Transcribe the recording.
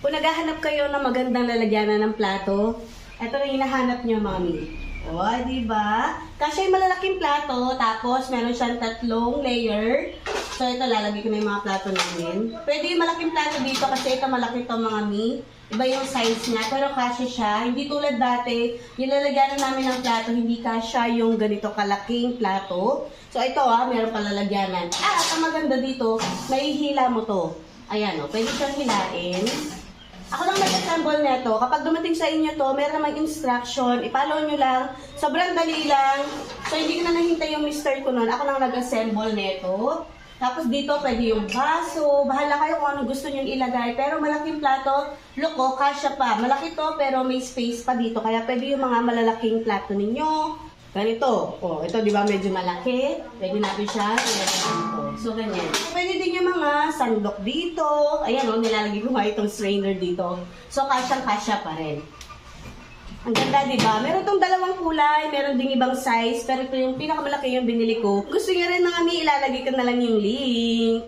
Kung naghahanap kayo ng magandang lalagyanan ng plato, ito na hinahanap nyo, mami. O, diba? Kasi yung malalaking plato, tapos meron siyang 3 layer. So, ito, lalagay ko na yung mga plato namin. Pwede yung malaking plato dito kasi ito malaki to mga mi. Iba yung size niya, pero kasya siya. Hindi tulad dati, yung lalagyanan namin ng plato, hindi kasya yung ganito kalaking plato. So, ito meron pa lalagyanan. At ang maganda dito, mahihila mo to. Ayan pwede siyang hilain. Ako lang nag-assemble nito. Kapag dumating sa inyo to, meron namang instruction. I-follow nyo lang. Sobrang dali lang. So, hindi ko na nahintay yung mister ko nun. Ako lang nag-assemble nito. Tapos dito, pwede yung baso. Bahala kayo kung anong gusto nyo ilagay. Pero malaking plato, look kasya pa. Malaki to, pero may space pa dito. Kaya pwede yung mga malalaking plato ninyo. Ganito. Ito di ba medyo malaki? Pwede natin siya ilagay dito. So, ganyan. Pwede din yung mga sandok dito. Ayan nilalagay ko nga itong strainer dito. So, kasyang-kasya pa rin. Ang ganda, di ba? Meron tong 2 kulay, meron ding ibang size, pero ito yung pinakamalaki yung binili ko. Gusto niyo rin mga mi, ilalagay ko na lang yung link.